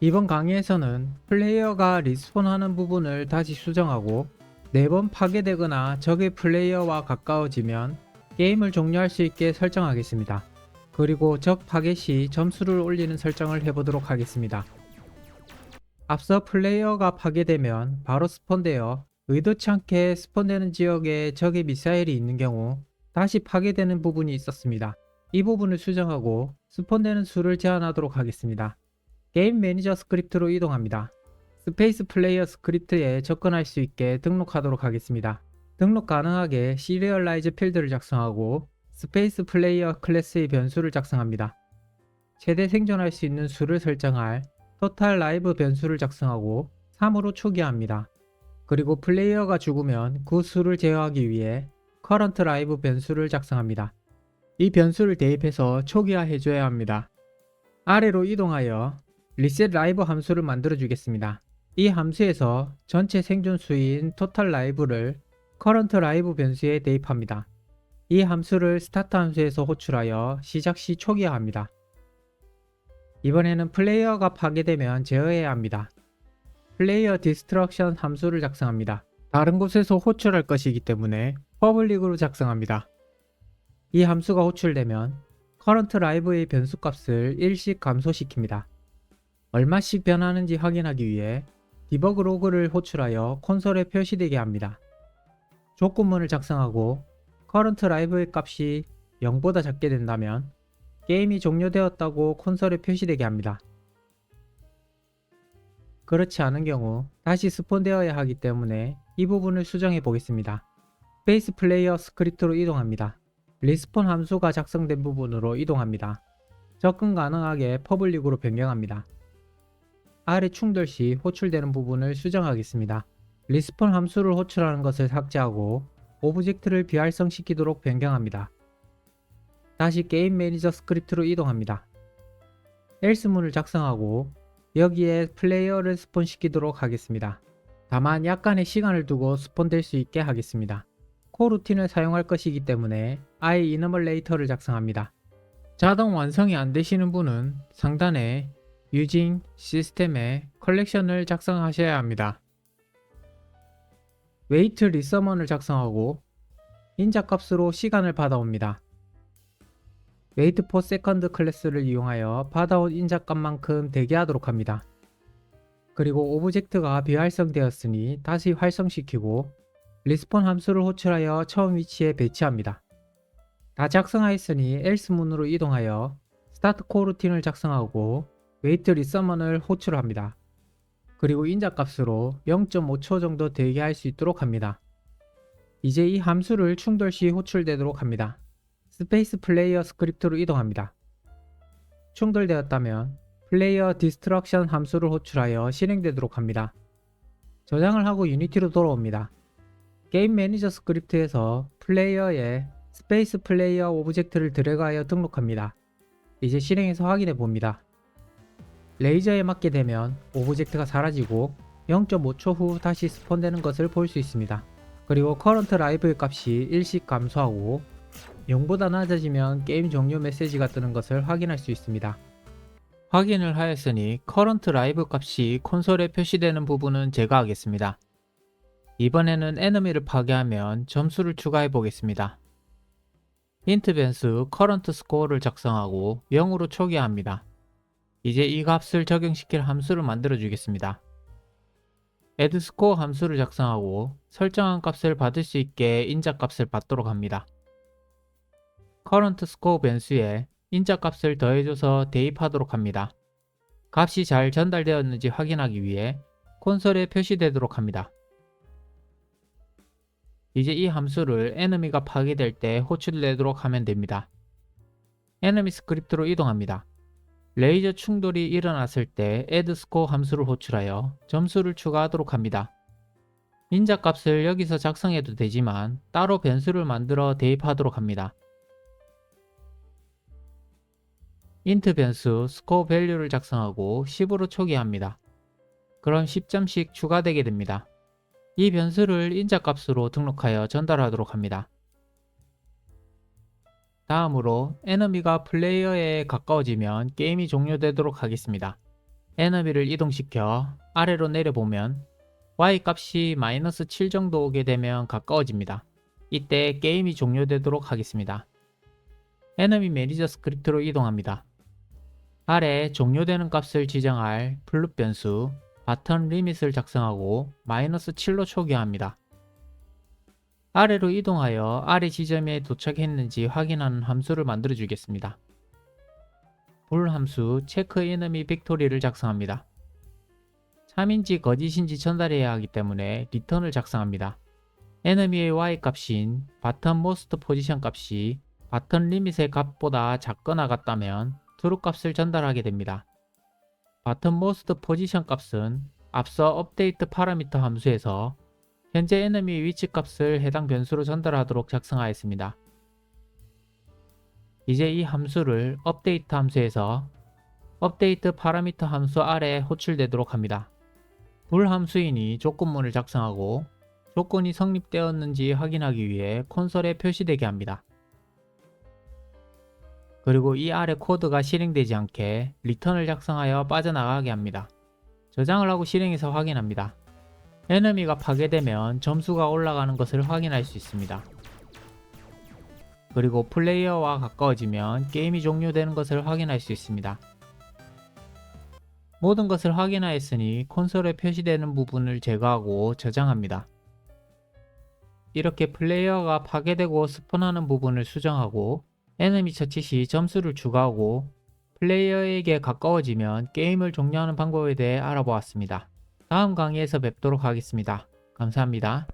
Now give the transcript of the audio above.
이번 강의에서는 플레이어가 리스폰하는 부분을 다시 수정하고 4번 파괴되거나 적의 플레이어와 가까워지면 게임을 종료할 수 있게 설정하겠습니다. 그리고 적 파괴 시 점수를 올리는 설정을 해보도록 하겠습니다. 앞서 플레이어가 파괴되면 바로 스폰되어 의도치 않게 스폰되는 지역에 적의 미사일이 있는 경우 다시 파괴되는 부분이 있었습니다. 이 부분을 수정하고 스폰되는 수를 제한하도록 하겠습니다. 게임 매니저 스크립트로 이동합니다. 스페이스 플레이어 스크립트에 접근할 수 있게 등록하도록 하겠습니다. 등록 가능하게 시리얼라이즈 필드를 작성하고 스페이스 플레이어 클래스의 변수를 작성합니다. 최대 생존할 수 있는 수를 설정할 토탈 라이브 변수를 작성하고 3으로 초기화합니다. 그리고 플레이어가 죽으면 그 수를 제어하기 위해 current live 변수를 작성합니다. 이 변수를 대입해서 초기화해줘야 합니다. 아래로 이동하여 reset live 함수를 만들어 주겠습니다. 이 함수에서 전체 생존 수인 total live를 current live 변수에 대입합니다. 이 함수를 start 함수에서 호출하여 시작 시 초기화합니다. 이번에는 플레이어가 파괴되면 제어해야 합니다. 플레이어 디스트럭션 함수를 작성합니다. 다른 곳에서 호출할 것이기 때문에 퍼블릭으로 작성합니다. 이 함수가 호출되면 current live의 변수값을 1씩 감소시킵니다. 얼마씩 변하는지 확인하기 위해 디버그 로그를 호출하여 콘솔에 표시되게 합니다. 조건문을 작성하고 current live의 값이 0보다 작게 된다면 게임이 종료되었다고 콘솔에 표시되게 합니다. 그렇지 않은 경우 다시 스폰되어야 하기 때문에 이 부분을 수정해 보겠습니다. 스페이스 플레이어 스크립트로 이동합니다. 리스폰 함수가 작성된 부분으로 이동합니다. 접근 가능하게 퍼블릭으로 변경합니다. 아래 충돌 시 호출되는 부분을 수정하겠습니다. 리스폰 함수를 호출하는 것을 삭제하고 오브젝트를 비활성시키도록 변경합니다. 다시 게임 매니저 스크립트로 이동합니다. else문을 작성하고 여기에 플레이어를 스폰시키도록 하겠습니다. 다만 약간의 시간을 두고 스폰될 수 있게 하겠습니다. 코루틴을 사용할 것이기 때문에 iEnumerator를 작성합니다. 자동 완성이 안 되시는 분은 상단에 Using 시스템에 컬렉션을 작성하셔야 합니다. wait resumon을 작성하고 인자값으로 시간을 받아옵니다. wait for second 클래스를 이용하여 받아온 인자값만큼 대기하도록 합니다. 그리고 오브젝트가 비활성되었으니 다시 활성시키고 리스폰 함수를 호출하여 처음 위치에 배치합니다. 다 작성하였으니 else문으로 이동하여 start coroutine을 작성하고 wait resummon을 호출합니다. 그리고 인자값으로 0.5초 정도 대기할 수 있도록 합니다. 이제 이 함수를 충돌 시 호출되도록 합니다. 스페이스 플레이어 스크립트로 이동합니다. 충돌되었다면 플레이어 디스트럭션 함수를 호출하여 실행되도록 합니다. 저장을 하고 유니티로 돌아옵니다. 게임 매니저 스크립트에서 플레이어에 스페이스 플레이어 오브젝트를 드래그하여 등록합니다. 이제 실행해서 확인해 봅니다. 레이저에 맞게 되면 오브젝트가 사라지고 0.5초 후 다시 스폰되는 것을 볼 수 있습니다. 그리고 current live의 값이 1씩 감소하고 0보다 낮아지면 게임 종료 메시지가 뜨는 것을 확인할 수 있습니다. 확인을 하였으니 current live 값이 콘솔에 표시되는 부분은 제거하겠습니다. 이번에는 에너미를 파괴하면 점수를 추가해 보겠습니다. int 변수 current score를 작성하고 0으로 초기화합니다. 이제 이 값을 적용시킬 함수를 만들어 주겠습니다. add score 함수를 작성하고 설정한 값을 받을 수 있게 인자 값을 받도록 합니다. current score 변수에 인자 값을 더해줘서 대입하도록 합니다. 값이 잘 전달되었는지 확인하기 위해 콘솔에 표시되도록 합니다. 이제 이 함수를 에너미가 파괴될 때 호출되도록 하면 됩니다. 에너미 스크립트로 이동합니다. 레이저 충돌이 일어났을 때 add score 함수를 호출하여 점수를 추가하도록 합니다. 인자 값을 여기서 작성해도 되지만 따로 변수를 만들어 대입하도록 합니다. int 변수 score value를 작성하고 10으로 초기화합니다. 그럼 10점씩 추가되게 됩니다. 이 변수를 인자 값으로 등록하여 전달하도록 합니다. 다음으로 에너미가 플레이어에 가까워지면 게임이 종료되도록 하겠습니다. 에너미를 이동시켜 아래로 내려보면 Y 값이 -7 정도 오게 되면 가까워집니다. 이때 게임이 종료되도록 하겠습니다. 에너미 매니저 스크립트로 이동합니다. 아래 종료되는 값을 지정할 플룻 변수 바텀 리밋을 작성하고 -7로 초기화합니다. 아래로 이동하여 아래 지점에 도착했는지 확인하는 함수를 만들어 주겠습니다. 불 함수 체크 에너미 빅토리를 작성합니다. 참인지 거짓인지 전달해야 하기 때문에 리턴을 작성합니다. 에너미의 y 값인 바텀 모스트 포지션 값이 바텀 리밋의 값보다 작거나 같다면 true 값을 전달하게 됩니다. 바텀 모스트 포지션 값은 앞서 업데이트 파라미터 함수에서 현재 에너미 위치 값을 해당 변수로 전달하도록 작성하였습니다. 이제 이 함수를 업데이트 함수에서 업데이트 파라미터 함수 아래에 호출되도록 합니다. 불 함수이니 조건문을 작성하고 조건이 성립되었는지 확인하기 위해 콘솔에 표시되게 합니다. 그리고 이 아래 코드가 실행되지 않게 리턴을 작성하여 빠져나가게 합니다. 저장을 하고 실행해서 확인합니다. 에너미가 파괴되면 점수가 올라가는 것을 확인할 수 있습니다. 그리고 플레이어와 가까워지면 게임이 종료되는 것을 확인할 수 있습니다. 모든 것을 확인하였으니 콘솔에 표시되는 부분을 제거하고 저장합니다. 이렇게 플레이어가 파괴되고 스폰하는 부분을 수정하고 에너미 처치 시 점수를 추가하고 플레이어에게 가까워지면 게임을 종료하는 방법에 대해 알아보았습니다. 다음 강의에서 뵙도록 하겠습니다. 감사합니다.